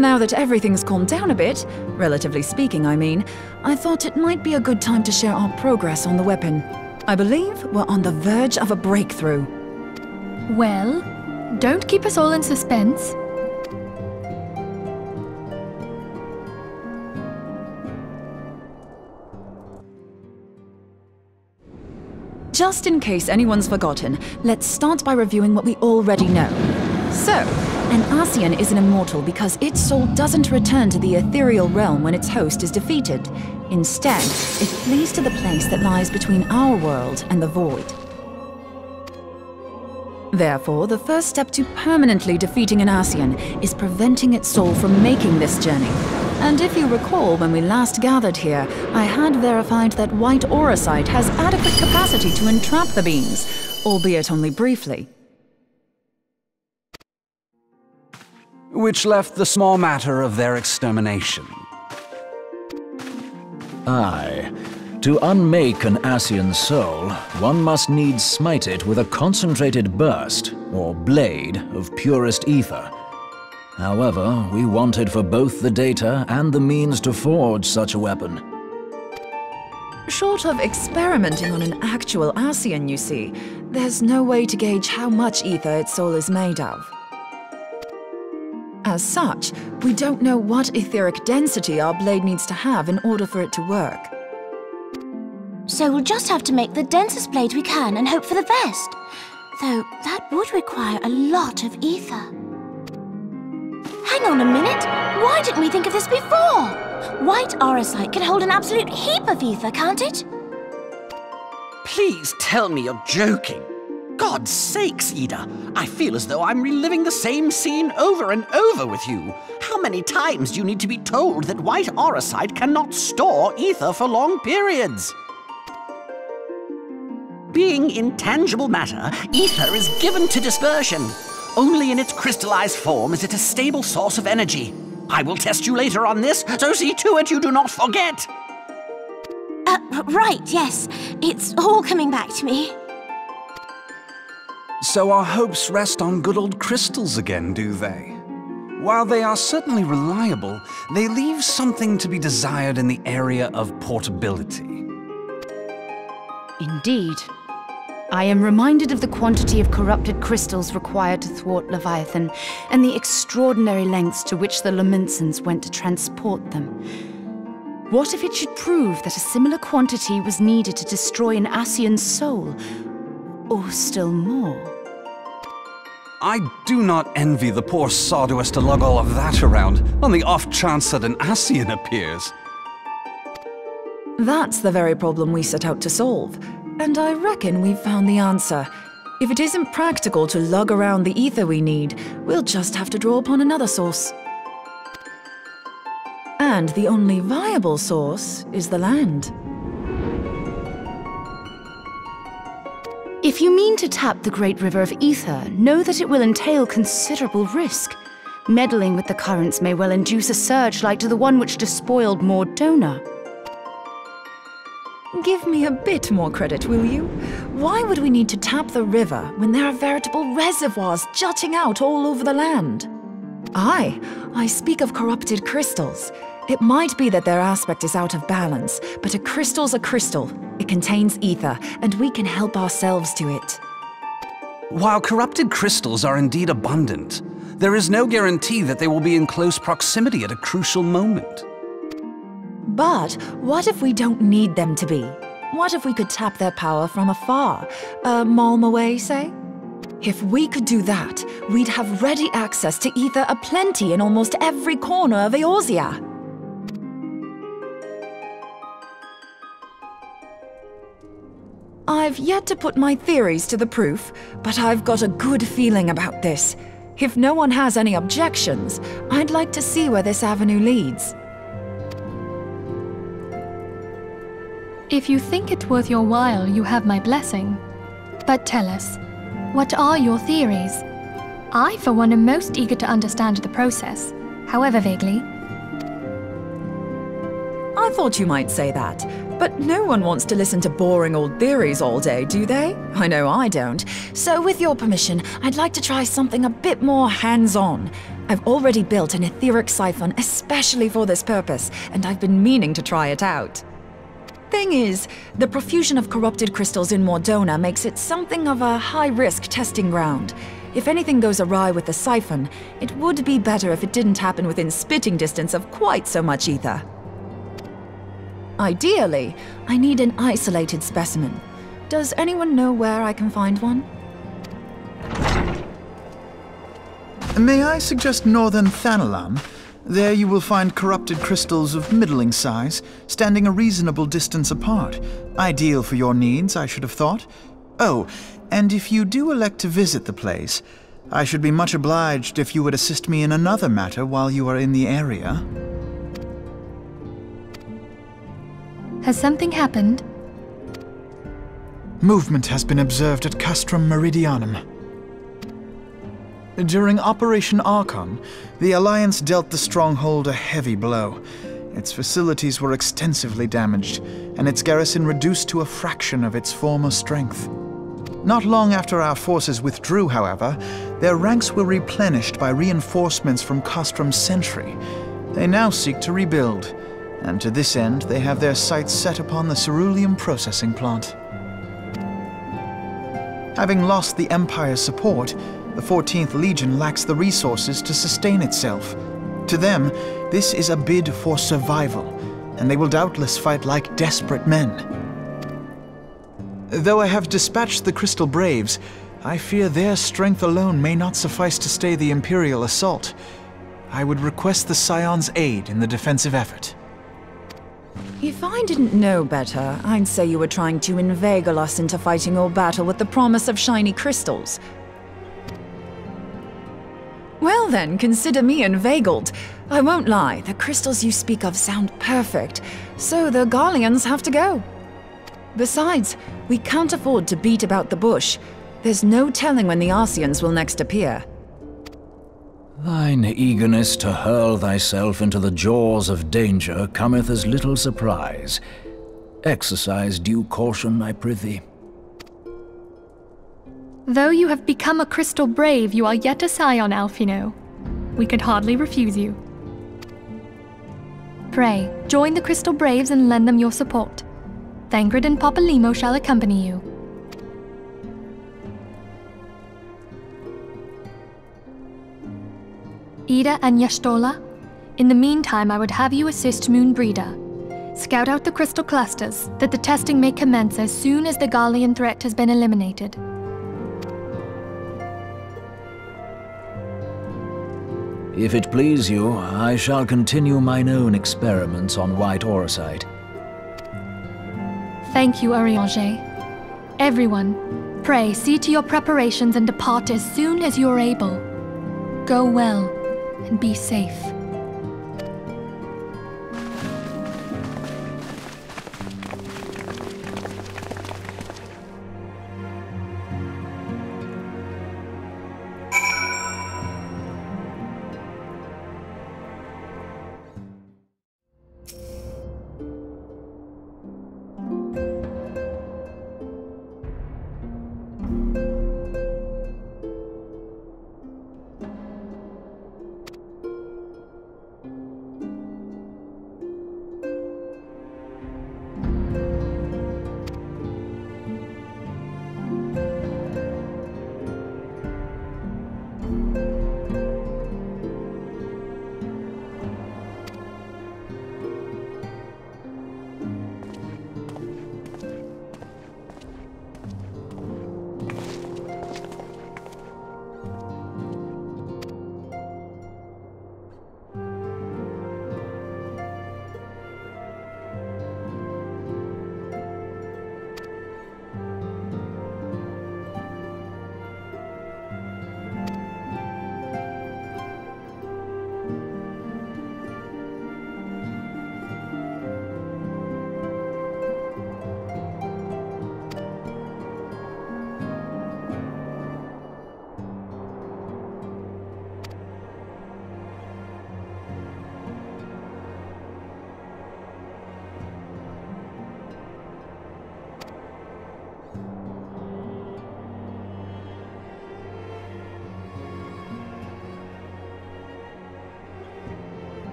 Now that everything's calmed down a bit, relatively speaking I mean, I thought it might be a good time to share our progress on the weapon. I believe we're on the verge of a breakthrough. Well, don't keep us all in suspense. Just in case anyone's forgotten, let's start by reviewing what we already know. So, an Ascian is an immortal because its soul doesn't return to the ethereal realm when its host is defeated. Instead, it flees to the place that lies between our world and the void. Therefore, the first step to permanently defeating an Ascian is preventing its soul from making this journey. And if you recall, when we last gathered here, I had verified that white auracite has adequate capacity to entrap the beings, albeit only briefly. Which left the small matter of their extermination. Aye. To unmake an Ascian soul, one must needs smite it with a concentrated burst, or blade, of purest ether. However, we wanted for both the data and the means to forge such a weapon. Short of experimenting on an actual Ascian, you see, there's no way to gauge how much ether its soul is made of. As such, we don't know what etheric density our blade needs to have in order for it to work. So we'll just have to make the densest blade we can and hope for the best. Though that would require a lot of ether. Hang on a minute! Why didn't we think of this before? White auracite can hold an absolute heap of ether, can't it? Please tell me you're joking. God's sakes, Ida. I feel as though I'm reliving the same scene over and over with you. How many times do you need to be told that white auracite cannot store ether for long periods? Being intangible matter, ether is given to dispersion. Only in its crystallized form is it a stable source of energy. I will test you later on this, so see to it you do not forget. Right, yes. It's all coming back to me. So our hopes rest on good old crystals again, do they? While they are certainly reliable, they leave something to be desired in the area of portability. Indeed. I am reminded of the quantity of corrupted crystals required to thwart Leviathan, and the extraordinary lengths to which the Lamentsons went to transport them. What if it should prove that a similar quantity was needed to destroy an Ascian's soul? Or still more? I do not envy the poor sod who has to lug all of that around, on the off chance that an Ascian appears. That's the very problem we set out to solve. And I reckon we've found the answer. If it isn't practical to lug around the ether we need, we'll just have to draw upon another source. And the only viable source is the land. If you mean to tap the Great River of Aether, know that it will entail considerable risk. Meddling with the currents may well induce a surge like to the one which despoiled Mordona. Give me a bit more credit, will you? Why would we need to tap the river when there are veritable reservoirs jutting out all over the land? Aye, I speak of corrupted crystals. It might be that their aspect is out of balance, but a crystal's a crystal. It contains ether, and we can help ourselves to it. While corrupted crystals are indeed abundant, there is no guarantee that they will be in close proximity at a crucial moment. But what if we don't need them to be? What if we could tap their power from afar? A malm away, say? If we could do that, we'd have ready access to ether aplenty in almost every corner of Eorzea. I've yet to put my theories to the proof, but I've got a good feeling about this. If no one has any objections, I'd like to see where this avenue leads. If you think it worth your while, you have my blessing. But tell us, what are your theories? I, for one, am most eager to understand the process, however vaguely. I thought you might say that, but no one wants to listen to boring old theories all day, do they? I know I don't. So with your permission, I'd like to try something a bit more hands-on. I've already built an etheric siphon especially for this purpose, and I've been meaning to try it out. Thing is, the profusion of corrupted crystals in Mordona makes it something of a high-risk testing ground. If anything goes awry with the siphon, it would be better if it didn't happen within spitting distance of quite so much ether. Ideally, I need an isolated specimen. Does anyone know where I can find one? May I suggest northern Thanalan? There you will find corrupted crystals of middling size, standing a reasonable distance apart. Ideal for your needs, I should have thought. Oh, and if you do elect to visit the place, I should be much obliged if you would assist me in another matter while you are in the area. Has something happened? Movement has been observed at Castrum Meridianum. During Operation Archon, the Alliance dealt the stronghold a heavy blow. Its facilities were extensively damaged, and its garrison reduced to a fraction of its former strength. Not long after our forces withdrew, however, their ranks were replenished by reinforcements from Castrum's sentry. They now seek to rebuild, and to this end they have their sights set upon the ceruleum processing plant. Having lost the Empire's support, the 14th Legion lacks the resources to sustain itself. To them, this is a bid for survival, and they will doubtless fight like desperate men. Though I have dispatched the Crystal Braves, I fear their strength alone may not suffice to stay the Imperial assault. I would request the Scion's aid in the defensive effort. If I didn't know better, I'd say you were trying to inveigle us into fighting your battle with the promise of shiny crystals. Well then, consider me inveigled. I won't lie, the crystals you speak of sound perfect, so the Garleans have to go. Besides, we can't afford to beat about the bush. There's no telling when the Arceans will next appear. Thine eagerness to hurl thyself into the jaws of danger cometh as little surprise. Exercise due caution, I prithee. Though you have become a Crystal Brave, you are yet a Scion, Alphino. We could hardly refuse you. Pray, join the Crystal Braves and lend them your support. Thancred and Papalymo shall accompany you. Ida and Y'shtola, in the meantime I would have you assist Moonbreeder. Scout out the crystal clusters, that the testing may commence as soon as the Garlean threat has been eliminated. If it please you, I shall continue mine own experiments on white aurosite. Thank you, Urianger. Everyone, pray see to your preparations and depart as soon as you are able. Go well, and be safe.